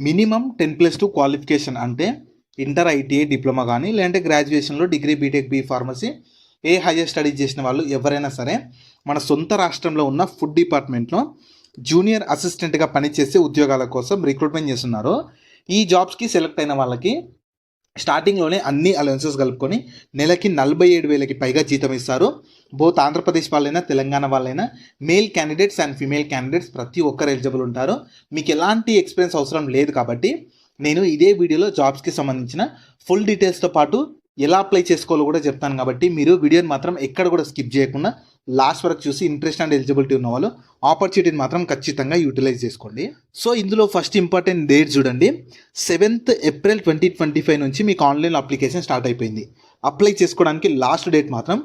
Minimum 10+2 qualification అంటే inter, ITI, diploma కానీ లేదంటే గ్రాడ్యుయేషన్లో డిగ్రీ, బీటెక్, బీ ఫార్మసీ ఏ హైయర్ స్టడీస్ చేసిన వాళ్ళు ఎవరైనా సరే మన సొంత రాష్ట్రంలో ఉన్న ఫుడ్ డిపార్ట్మెంట్లో జూనియర్ అసిస్టెంట్గా పనిచేసే ఉద్యోగాల కోసం రిక్రూట్మెంట్ చేస్తున్నారు. ఈ జాబ్స్కి సెలెక్ట్ అయిన వాళ్ళకి స్టార్టింగ్లోనే అన్ని అలవెన్సెస్ కలుపుకొని నెలకి 47,000కి పైగా జీతం ఇస్తారు. బోత్ ఆంధ్రప్రదేశ్ వాళ్ళైనా తెలంగాణ వాళ్ళైనా male candidates and female candidates ప్రతి ఒక్కరు ఎలిజిబుల్ ఉంటారు. మీకు ఎలాంటి ఎక్స్పీరియన్స్ అవసరం లేదు కాబట్టి నేను ఇదే వీడియోలో జాబ్స్కి సంబంధించిన ఫుల్ డీటెయిల్స్తో పాటు ఎలా అప్లై చేసుకోవాలో కూడా చెప్తాను. కాబట్టి మీరు వీడియోని మాత్రం ఎక్కడ కూడా స్కిప్ చేయకుండా లాస్ట్ వరకు చూసి ఇంట్రెస్ట్ అండ్ ఎలిజిబిలిటీ ఉన్న వాళ్ళు ఆపర్చునిటీని మాత్రం ఖచ్చితంగా యూటిలైజ్ చేసుకోండి. సో ఇందులో ఫస్ట్ ఇంపార్టెంట్ డేట్ చూడండి, 7th April 2025 నుంచి మీకు ఆన్లైన్ అప్లికేషన్ స్టార్ట్ అయిపోయింది. అప్లై చేసుకోవడానికి లాస్ట్ డేట్ మాత్రం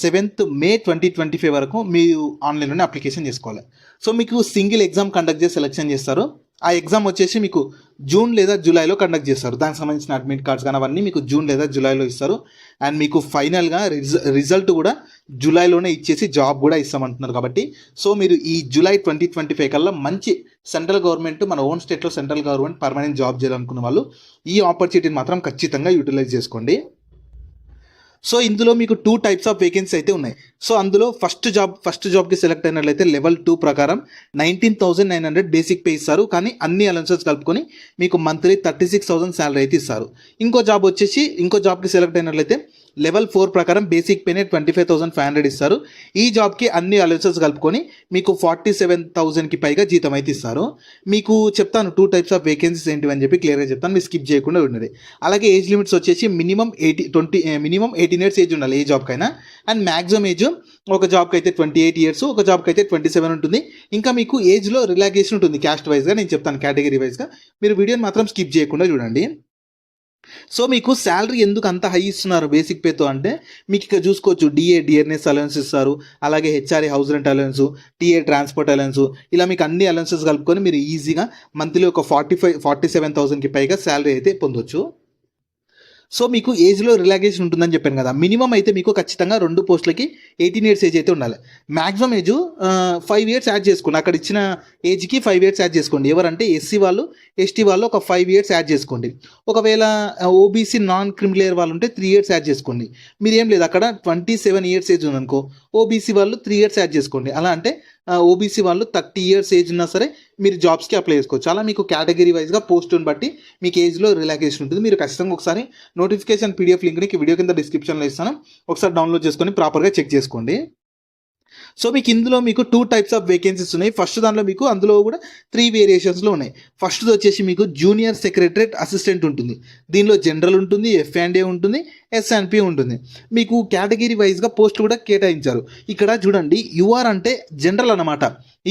7th May 2025 వరకు మీరు ఆన్లైన్లోనే అప్లికేషన్ చేసుకోవాలి. సో మీకు సింగిల్ ఎగ్జామ్ కండక్ట్ చేసి సెలెక్షన్ చేస్తారు. ఆ ఎగ్జామ్ వచ్చేసి మీకు జూన్ లేదా జూలైలో కండక్ట్ చేస్తారు. దానికి సంబంధించిన అడ్మిట్ కార్డ్స్ కానీ అవన్నీ మీకు జూన్ లేదా జూలైలో ఇస్తారు. అండ్ మీకు ఫైనల్గా రిజల్ట్ కూడా జూలైలోనే ఇచ్చేసి జాబ్ కూడా ఇస్తామంటున్నారు. కాబట్టి సో మీరు ఈ జూలై 2025 కల్లా మంచి సెంట్రల్ గవర్నమెంట్, మన ఓన్ స్టేట్లో సెంట్రల్ గవర్నమెంట్ పర్మనెంట్ జాబ్ చేయాలనుకున్న వాళ్ళు ఈ ఆపర్చునిటీని మాత్రం ఖచ్చితంగా యూటిలైజ్ చేసుకోండి. సో ఇందులో మీకు 2 types ఆఫ్ వేకెన్సీ అయితే ఉన్నాయి. సో అందులో ఫస్ట్ జాబ్కి సెలెక్ట్ అయినట్లయితే లెవెల్ 2 ప్రకారం 19,900 బేసిక్ పే ఇస్తారు. కానీ అన్ని అలవెన్సెస్ కలుపుకొని మీకు మంత్లీ 36,000 శాలరీ అయితే ఇస్తారు. ఇంకో జాబ్కి సెలెక్ట్ అయినట్లయితే లెవెల్ 4 ప్రకారం బేసిక్ పేనే 25,500 ఇస్తారు. ఈ జాబ్కి అన్ని అలవెన్సెస్ కలుపుకొని మీకు 47,000కి పైగా జీతం అయితే ఇస్తారు. మీకు చెప్తాను 2 types ఆఫ్ వేకెన్సీస్ ఏంటివి అని చెప్పి క్లియర్గా చెప్తాను, మీరు స్కిప్ చేయకుండా ఉండండి. అలాగే ఏజ్ లిమిట్స్ వచ్చేసి మినిమం 18 years ఏజ్ ఉండాలి ఏ జాబ్కైనా. అండ్ మ్యాక్సిమం ఏజ్ ఒక జాబ్కి అయితే 28 years, ఒక జాబ్కి అయితే 27 ఉంటుంది. ఇంకా మీకు ఏజ్లో రిలాక్సేషన్ ఉంటుంది క్యాస్ట్ వైజ్గా, నేను చెప్తాను కేటగిరీ వైజ్గా. మీరు వీడియోని మాత్రం స్కిప్ చేయకుండా చూడండి. సో మీకు శాలరీ ఎందుకు అంత హై ఇస్తున్నారు బేసిక్ పేతో అంటే మీకు ఇక్కడ చూసుకోవచ్చు, డియర్నెస్ అలవెన్స్ ఇస్తారు, అలాగే HRA house rent allowance, TA transport allowance, ఇలా మీకు అన్ని అలవెన్సెస్ కలుపుకొని మీరు ఈజీగా మంత్లీ ఒక 47,000కి పైగా శాలరీ అయితే పొందొచ్చు. సో మీకు ఏజ్లో రిలాక్సేషన్ ఉంటుందని చెప్పాను కదా. మినిమం అయితే మీకు ఖచ్చితంగా 2 పోస్టులకి 18 years ఏజ్ అయితే ఉండాలి. మ్యాక్సిమం ఏజ్ 5 years యాడ్ చేసుకోండి. అక్కడ ఇచ్చిన ఏజ్కి 5 years యాడ్ చేసుకోండి. ఎవరంటే ఎస్సీ వాళ్ళు, ఎస్టీ వాళ్ళు ఒక 5 years యాడ్ చేసుకోండి. ఒకవేళ ఓబీసీ నాన్ క్రిమిలేయర్ వాళ్ళు ఉంటే 3 years యాడ్ చేసుకోండి. మీరు ఏం లేదు, అక్కడ 27 years ఏజ్ ఉందనుకో, ఓబీసీ వాళ్ళు 3 years యాడ్ చేసుకోండి. అలా అంటే ఓబీసీ వాళ్ళు 30 years ఏజ్ ఉన్నా సరే మీరు జాబ్స్కి అప్లై చేసుకోవచ్చు. అలా మీకు కేటగిరీ వైజ్గా పోస్ట్ని బట్టి మీకు ఏజ్లో రిలాక్సేషన్ ఉంటుంది. మీరు ఖచ్చితంగా ఒకసారి నోటిఫికేషన్ పీడిఎఫ్ లింక్ని వీడియో కింద డిస్క్రిప్షన్లో ఇస్తాను, ఒకసారి డౌన్లోడ్ చేసుకొని ప్రాపర్గా చెక్ చేసుకోండి. సో మీకు ఇందులో మీకు 2 types ఆఫ్ వేకెన్సీస్ ఉన్నాయి. ఫస్ట్ దాంట్లో మీకు అందులో కూడా 3 వేరియేషన్స్లో ఉన్నాయి. ఫస్ట్ వచ్చేసి మీకు జూనియర్ సెక్రటరేట్ అసిస్టెంట్ ఉంటుంది. దీనిలో జనరల్ ఉంటుంది, F&A ఉంటుంది, S&P ఉంటుంది. మీకు కేటగిరీ వైజ్గా పోస్ట్ కూడా కేటాయించారు. ఇక్కడ చూడండి, యూఆర్ అంటే జనరల్ అన్నమాట.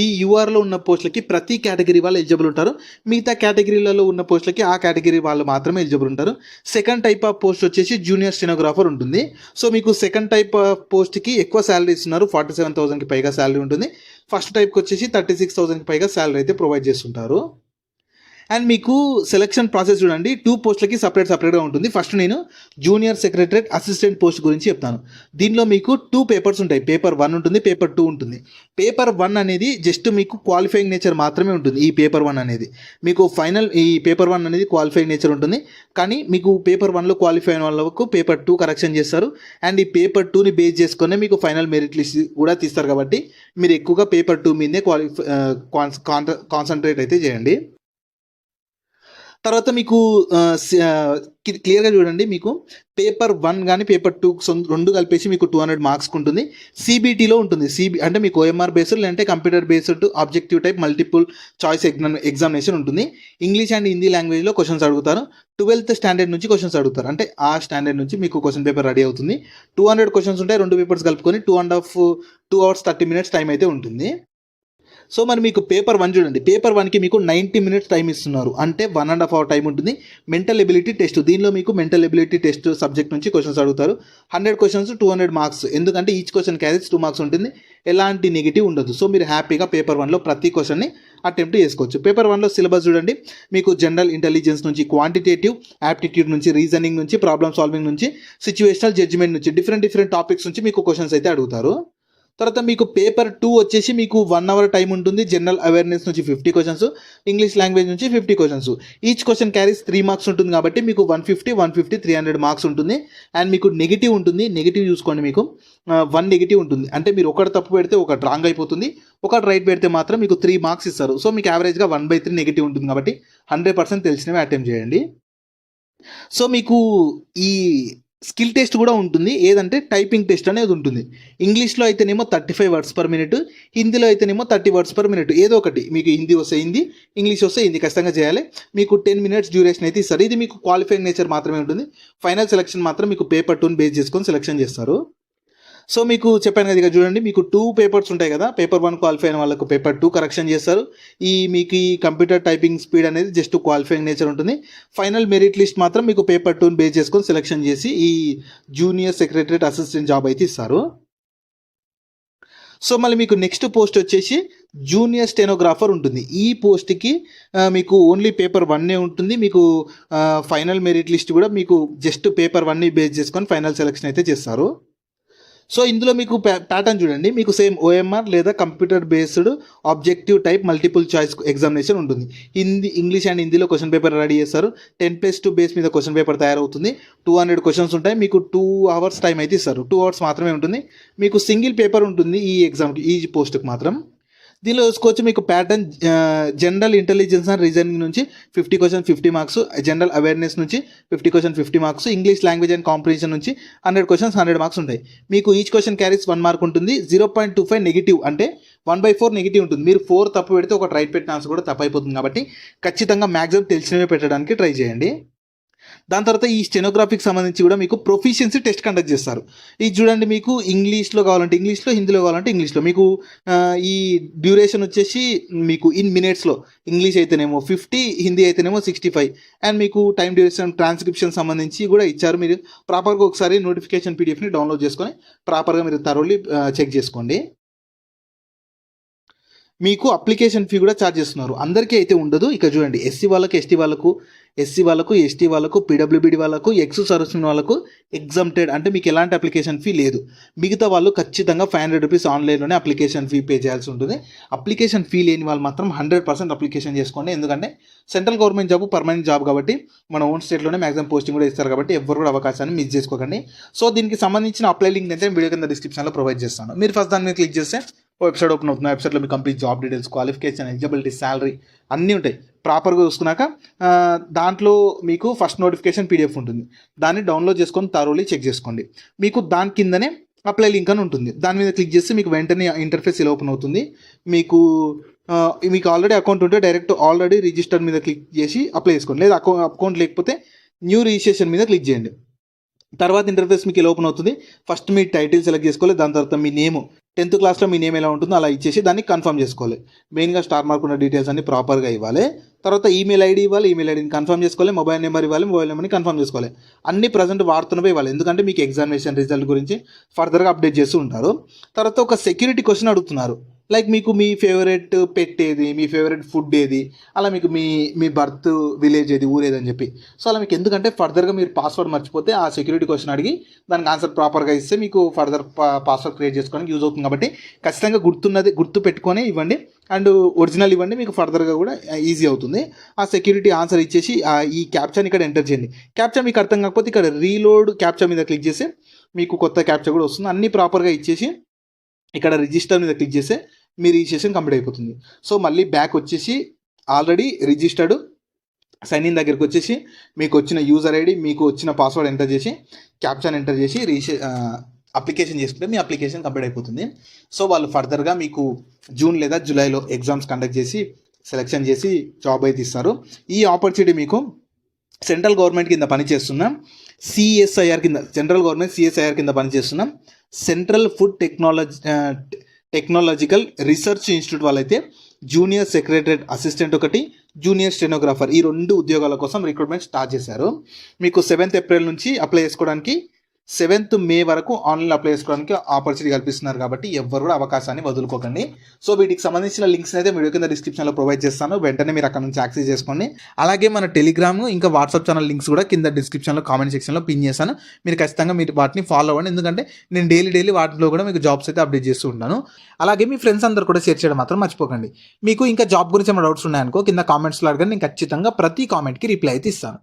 ఈ యూఆర్లో ఉన్న పోస్టులకి ప్రతి కేటగిరీ వాళ్ళు ఎలిజిబుల్ ఉంటారు. మిగతా కేటగిరీలలో ఉన్న పోస్టులకి ఆ కేటగిరీ వాళ్ళు మాత్రమే ఎలిజిబుల్ ఉంటారు. సెకండ్ టైప్ ఆఫ్ పోస్ట్ వచ్చేసి జూనియర్ స్టెనోగ్రాఫర్ ఉంటుంది. సో మీకు సెకండ్ టైప్ ఆఫ్ పోస్ట్కి ఎక్కువ శాలరీ ఇస్తున్నారు, 47,000కి పైగా శాలరీ ఉంటుంది. ఫస్ట్ టైప్కి వచ్చేసి 36,000కి పైగా శాలరీ అయితే ప్రొవైడ్ చేస్తుంటారు. అండ్ మీకు సెలక్షన్ ప్రాసెస్ చూడండి, 2 పోస్టులకి సపరేట్గా ఉంటుంది. ఫస్ట్ నేను జూనియర్ సెక్రటరేట్ అసిస్టెంట్ పోస్ట్ గురించి చెప్తాను. దీనిలో మీకు 2 పేపర్స్ ఉంటాయి. పేపర్ 1 ఉంటుంది, పేపర్ 2 ఉంటుంది. పేపర్ 1 అనేది జస్ట్ మీకు క్వాలిఫైయింగ్ నేచర్ మాత్రమే ఉంటుంది. ఈ పేపర్ 1 అనేది మీకు ఈ పేపర్ 1 అనేది క్వాలిఫైయింగ్ నేచర్ ఉంటుంది. కానీ మీకు పేపర్ 1లో క్వాలిఫై అయిన వాళ్ళకు పేపర్ 2 కరెక్షన్ చేస్తారు. అండ్ ఈ పేపర్ 2ని బేస్ చేసుకునే మీకు ఫైనల్ మెరిట్ లిస్ట్ కూడా తీస్తారు. కాబట్టి మీరు ఎక్కువగా పేపర్ 2 మీదే కాన్సన్ట్రేట్ అయితే చేయండి. తర్వాత మీకు క్లియర్గా చూడండి, మీకు పేపర్ 1 కానీ పేపర్ 2 రెండు కలిపేసి మీకు 200 మార్క్స్కి ఉంటుంది. సిబిటీలో ఉంటుంది. అంటే మీకు OMR బేస్డ్ లేదంటే computer based objective type multiple choice examination ఉంటుంది. ఇంగ్లీష్ అండ్ హిందీ లాంగ్వేజ్లో క్వశ్చన్స్ అడుగుతారు. 12th స్టాండర్డ్ నుంచి క్వశ్చన్స్ అడుగుతారు. అంటే ఆ స్టాండర్డ్ నుంచి మీకు క్వశ్చన్ పేపర్ రెడీ అవుతుంది. 200 క్వశ్చన్స్ ఉంటాయి. 2 పేపర్స్ కలుపుకొని 2 hours 30 minutes టైం అయితే ఉంటుంది. సో మరి మీకు పేపర్ 1 చూడండి, పేపర్ 1కి మీకు 90 minutes టైం ఇస్తున్నారు. అంటే 1.5 hour టైం ఉంటుంది. మెంటల్ ఎబిలిటీ టెస్ట్, దీనిలో మీకు మెంటల్ ఎబిలిటీ టెస్ట్ సబ్జెక్ట్ నుంచి క్వశ్చన్స్ అడుగుతారు. 100 questions 200 marks, ఎందుకంటే ఈచ్ క్వశ్చన్ క్యారీస్ 2 marks ఉంటుంది. ఎలాంటి నెగిటివ్ ఉండదు. సో మీరు హ్యాపీగా పేపర్ 1లో ప్రతి క్వశ్చన్ని అటెంప్ట్ చేసుకోవచ్చు. పేపర్ 1లో సిలబస్ చూడండి, మీకు జనరల్ ఇంటెలిజెన్స్ నుంచి, క్వాంటిటేటివ్ యాప్టిట్యూడ్ నుంచి, రీజనింగ్ నుంచి, ప్రాబ్లమ్ సాల్వింగ్ నుంచి, సిచ్యువేషనల్ జడ్జిమెంట్ నుంచి, డిఫరెంట్ టాపిక్స్ నుంచి మీకు క్వశ్చన్స్ అయితే అడుగుతారు. తర్వాత మీకు పేపర్ 2 వచ్చేసి మీకు 1 అవర్ టైం ఉంటుంది. జనరల్ అవేర్నెస్ నుంచి 50 క్వశ్చన్స్, ఇంగ్లీష్ లాంగ్వేజ్ నుంచి 50 questions. Each question carries 3 marks ఉంటుంది కాబట్టి మీకు 150 300 మార్క్స్ ఉంటుంది. అండ్ మీకు నెగిటివ్ ఉంటుంది. నెగిటివ్ చూసుకోండి, మీకు 1 నెగిటివ్ ఉంటుంది. అంటే మీరు ఒకటి తప్పు పెడితే ఒకటి రాంగ్ అయిపోతుంది, ఒకటి రైట్ పెడితే మాత్రం మీకు 3 మార్క్స్ ఇస్తారు. సో మీకు యావరేజ్గా 1/3 నెగిటివ్ ఉంటుంది కాబట్టి 100% తెలిసినవి అటెంప్ట్ చేయండి. సో మీకు ఈ స్కిల్ టెస్ట్ కూడా ఉంటుంది. ఏదంటే టైపింగ్ టెస్ట్ అనేది ఉంటుంది. ఇంగ్లీష్లో అయితేనేమో 35 వర్డ్స్ పర్ మినిట్, హిందీలో అయితేనేమో 30 వర్డ్స్ పర్ మినిట్. ఏదో ఒకటి, మీకు హిందీ వస్తే హిందీ, ఇంగ్లీష్ వస్తే హిందీ ఖచ్చితంగా చేయాలి. మీకు 10 మినిట్స్ డ్యూరేషన్ అయితే ఇస్తారు. ఇది మీకు క్వాలిఫైయింగ్ నేచర్ మాత్రమే ఉంటుంది. ఫైనల్ సెలక్షన్ మాత్రం మీకు పేపర్ 2ని బేస్ చేసుకొని సెలక్షన్ చేస్తారు. సో మీకు చెప్పాను కదా, ఇక చూడండి, మీకు 2 పేపర్స్ ఉంటాయి కదా. పేపర్ 1 క్వాలిఫై అయిన వాళ్ళకు పేపర్ 2 కరెక్షన్ చేస్తారు. మీకు ఈ కంప్యూటర్ టైపింగ్ స్పీడ్ అనేది జస్ట్ క్వాలిఫైయింగ్ నేచర్ ఉంటుంది. ఫైనల్ మెరిట్ లిస్ట్ మాత్రం మీకు పేపర్ 2ని బేస్ చేసుకొని సెలక్షన్ చేసి ఈ జూనియర్ సెక్రటరియట్ అసిస్టెంట్ జాబ్ అయితే ఇస్తారు. సో మళ్ళీ మీకు నెక్స్ట్ పోస్ట్ వచ్చేసి జూనియర్ స్టెనోగ్రాఫర్ ఉంటుంది. ఈ పోస్ట్కి మీకు ఓన్లీ పేపర్ 1 ఉంటుంది. మీకు ఫైనల్ మెరిట్ లిస్ట్ కూడా మీకు జస్ట్ పేపర్ 1ని బేస్ చేసుకొని ఫైనల్ సెలక్షన్ అయితే చేస్తారు. సో ఇందులో మీకు ప్యాటర్న్ చూడండి, మీకు సేమ్ ఓఎంఆర్ లేదా computer based objective type multiple choice examination ఉంటుంది. ఇంగ్లీష్ అండ్ హిందీలో క్వశ్చన్ పేపర్ రెడీ చేస్తారు. 10+2 బేస్ మీద క్వశ్చన్ పేపర్ తయారవుతుంది. 200 క్వశ్చన్స్ ఉంటాయి. మీకు 2 అవర్స్ టైం అయితే ఇస్తారు. 2 అవర్స్ మాత్రమే ఉంటుంది. మీకు సింగిల్ పేపర్ ఉంటుంది ఈ ఎగ్జామ్కి, ఈ పోస్ట్కి మాత్రం. దీనిలో చూసుకోవచ్చు మీకు pattern general intelligence and reasoning నుంచి 50 క్వశ్చన్ 50 మార్క్స్, జనరల్ అవేర్నెస్ నుంచి 50 question 50 marks, English language and comprehension నుంచి 100 క్వశ్చన్స్ 100 మార్క్స్ ఉంటాయి. మీకు ఈచ్ క్వశ్చన్ క్యారీస్ 1 మార్క్ ఉంటుంది. 0.25 నెగిటివ్, అంటే 1/4 నెగిటివ్ ఉంటుంది. మీరు 4 తప్పు పెడితే ఒక రైట్ పెట్టిన ఆన్సర్ కూడా తప్పు అయిపోతుంది. కాబట్టి ఖచ్చితంగా మ్యాక్సిమం తెలిసినవే పెట్టడానికి ట్రై చేయండి. దాని తర్వాత ఈ స్టెనోగ్రఫీకి సంబంధించి కూడా మీకు ప్రొఫిషియన్సీ టెస్ట్ కండక్ట్ చేస్తారు. ఇది చూడండి, మీకు ఇంగ్లీష్లో కావాలంటే ఇంగ్లీష్లో, హిందీలో కావాలంటే ఇంగ్లీష్లో. మీకు ఈ డ్యూరేషన్ వచ్చేసి మీకు ఇన్ మినిట్స్లో, ఇంగ్లీష్ అయితేనేమో 50, హిందీ అయితేనేమో 65. అండ్ మీకు టైం డ్యూరేషన్ ట్రాన్స్క్రిప్షన్ సంబంధించి కూడా ఇచ్చారు. మీరు ప్రాపర్గా ఒకసారి నోటిఫికేషన్ పీడిఎఫ్ని డౌన్లోడ్ చేసుకొని ప్రాపర్గా మీరు థరోలీ చెక్ చేసుకోండి. మీకు అప్లికేషన్ ఫీ కూడా ఛార్జ్ చేస్తున్నారు. అందరికీ అయితే ఉండదు. ఇక చూడండి, ఎస్సీ వాళ్ళకు, ఎస్టీ వాళ్ళకు, పీడబ్ల్యూబీడీ వాళ్ళకు, ఎక్స్ సర్వీస్మెన్ వాళ్ళకు ఎగ్జామ్టెడ్, అంటే మీకు ఎలాంటి అప్లికేషన్ ఫీ లేదు. మిగతా వాళ్ళు ఖచ్చితంగా 500 రూపీస్ ఆన్లైన్లోనే అప్లికేషన్ ఫీ పే చేయాల్సి ఉంటుంది. అప్లికేషన్ ఫీ లేని వాళ్ళు మాత్రం 100% అప్లికేషన్ చేసుకోండి. ఎందుకంటే central government job permanent job కాబట్టి మన ఓన్ స్టేట్లోనే మ్యాక్సిమం పోస్టింగ్ కూడా ఇస్తారు. కాబట్టి ఎవరు కూడా అవకాశాన్ని మిస్ చేసుకోకండి. సో దీనికి సంబంధించిన అప్లై లింక్ అయితే వీడియో కింద డిస్క్రిప్షన్లో ప్రొవైడ్ చేస్తాను. మీరు ఫస్ట్ దాని మీద క్లిక్ చేస్తే వెబ్సైట్ ఓపెన్ అవుతుంది. వెబ్సైట్లో మీ complete job details, qualification, eligibility, salary అన్నీ ఉంటాయి. ప్రాపర్గా చూసుకున్నాక దాంట్లో మీకు ఫస్ట్ నోటిఫికేషన్ పీడిఎఫ్ ఉంటుంది. దాన్ని డౌన్లోడ్ చేసుకొని థరోలీ చెక్ చేసుకోండి. మీకు దాని కిందనే అప్లై లింక్ అని ఉంటుంది. దాని మీద క్లిక్ చేస్తే మీకు వెంటనే ఇంటర్ఫేస్ ఇలా ఓపెన్ అవుతుంది. మీకు ఆల్రెడీ అకౌంట్ ఉంటే డైరెక్ట్ ఆల్రెడీ రిజిస్టర్ మీద క్లిక్ చేసి అప్లై చేసుకోండి. లేదా అకౌంట్ లేకపోతే న్యూ రిజిస్ట్రేషన్ మీద క్లిక్ చేయండి. తర్వాత ఇంటర్ఫేస్ మీకు ఇలా ఓపెన్ అవుతుంది. ఫస్ట్ మీ టైటిల్ సెలెక్ట్ చేసుకోవాలి. దాని తర్వాత మీ నేమ్, 10th క్లాస్లో మీ నేమ్ ఎలా ఉంటుందో అలా ఇచ్చేసి దాన్ని కన్ఫర్మ్ చేసుకోవాలి. మెయిన్గా స్టార్ మార్క్ ఉన్న డీటెయిల్స్ అన్ని ప్రాపర్గా ఇవ్వాలి. తర్వాత ఈమెయిల్ ఐడి ఇవ్వాలి. ఈమెయిల్ ఐడిని కన్ఫర్మ్ చేసుకోవాలి. మొబైల్ నెంబర్ ఇవ్వాలి. మొబైల్ నెంబర్ని కన్ఫర్మ్ చేసుకోవాలి. అన్ని ప్రజెంట్ వాడుతున్నవే ఇవ్వాలి. ఎందుకంటే మీకు ఎగ్జామినేషన్ రిజల్ట్ గురించి ఫర్దర్గా అప్డేట్ చేస్తూ ఉంటారు. తర్వాత ఒక సెక్యూరిటీ క్వశ్చన్ అడుగుతున్నారు. లైక్ మీకు మీ ఫేవరెట్ పెట్ ఏది, మీ ఫేవరెట్ ఫుడ్ ఏది, అలా మీకు మీ బర్త్ విలేజ్ ఏది, ఊరేది అని చెప్పి. సో అలా మీకు ఎందుకంటే ఫర్దర్గా మీరు పాస్వర్డ్ మర్చిపోతే ఆ సెక్యూరిటీ క్వశ్చన్ అడిగి దానికి ఆన్సర్ ప్రాపర్గా ఇస్తే మీకు ఫర్దర్ పాస్వర్డ్ క్రియేట్ చేసుకోవడానికి యూజ్ అవుతుంది. కాబట్టి ఖచ్చితంగా గుర్తు పెట్టుకొని ఇవ్వండి. అండ్ ఒరిజినల్ ఇవ్వండి, మీకు ఫర్దర్గా కూడా ఈజీ అవుతుంది. ఆ సెక్యూరిటీ ఆన్సర్ ఇచ్చేసి ఈ క్యాప్చాని ఇక్కడ ఎంటర్ చేయండి. క్యాప్చా మీకు అర్థం కాకపోతే ఇక్కడ రీలోడ్ క్యాప్చా మీద క్లిక్ చేస్తే మీకు కొత్త క్యాప్చా కూడా వస్తుంది. అన్నీ ప్రాపర్గా ఇచ్చేసి ఇక్కడ రిజిస్టర్ మీద క్లిక్ చేస్తే మీ రిజిస్ట్రేషన్ కంప్లీట్ అయిపోతుంది. సో మళ్ళీ బ్యాక్ వచ్చేసి ఆల్రెడీ రిజిస్టర్డ్ సైన్ ఇన్ దగ్గరికి వచ్చేసి మీకు వచ్చిన యూజర్ ఐడి, మీకు వచ్చిన పాస్వర్డ్ ఎంటర్ చేసి క్యాప్చాన్ ఎంటర్ చేసి అప్లికేషన్ చేసుకుంటే మీ అప్లికేషన్ కంప్లీట్ అయిపోతుంది. సో వాళ్ళు ఫర్దర్గా మీకు జూన్ లేదా జూలైలో ఎగ్జామ్స్ కండక్ట్ చేసి సెలెక్షన్ చేసి జాబ్ అయితే ఇస్తారు. ఈ ఆపర్చునిటీ మీకు సెంట్రల్ గవర్నమెంట్ కింద పనిచేస్తున్నాం. సిఎస్ఐఆర్ కింద, సెంట్రల్ గవర్నమెంట్ సిఎస్ఐఆర్ కింద పనిచేస్తున్నాం. Central food technological research institute వాళ్ళైతే జూనియర్ సెక్రటరియట్ అసిస్టెంట్ ఒకటి, జూనియర్ స్టెనోగ్రాఫర్, ఈ 2 ఉద్యోగాల కోసం రిక్రూట్మెంట్ స్టార్ట్ చేశారు. మీకు 7th ఏప్రిల్ నుంచి అప్లై చేసుకోవడానికి 7th మే వరకు ఆన్లైన్ అప్లై చేసుకోవడానికి ఆపర్చునిటీ కల్పిస్తున్నారు కాబట్టి ఎవ్వరు కూడా అవకాశాన్ని వదులుకోకండి. సో వీటికి సంబంధించిన లింక్స్ అయితే వీడియో కింద డిస్క్రిప్షన్లో ప్రొవైడ్ చేస్తాను, వెంటనే మీరు అక్కడ నుంచి యాక్సెస్ చేసుకోండి. అలాగే మన టెలిగ్రామ్ ఇంకా వాట్సాప్ ఛానల్ లింక్స్ కూడా కింద డిస్క్రిప్షన్లో కామెంట్ సెక్షన్లో పిన్ చేశాను. మీరు ఖచ్చితంగా మీరు వాటిని ఫాలో అవ్వండి, ఎందుకంటే నేను డైలీ వాటిలో కూడా మీకు జాబ్స్ అయితే అప్డేట్ చేస్తూ ఉంటాను. అలాగే మీ ఫ్రెండ్స్ అందరూ కూడా షేర్ చేయడం మాత్రం మర్చిపోకండి. మీకు ఇంకా జాబ్ గురించి ఏమైనా డౌట్స్ ఉన్నాయనుకో కింద కామెంట్స్లో అడగండి, నేను ఖచ్చితంగా ప్రతి కామెంట్కి రిప్లై అయితే ఇస్తాను.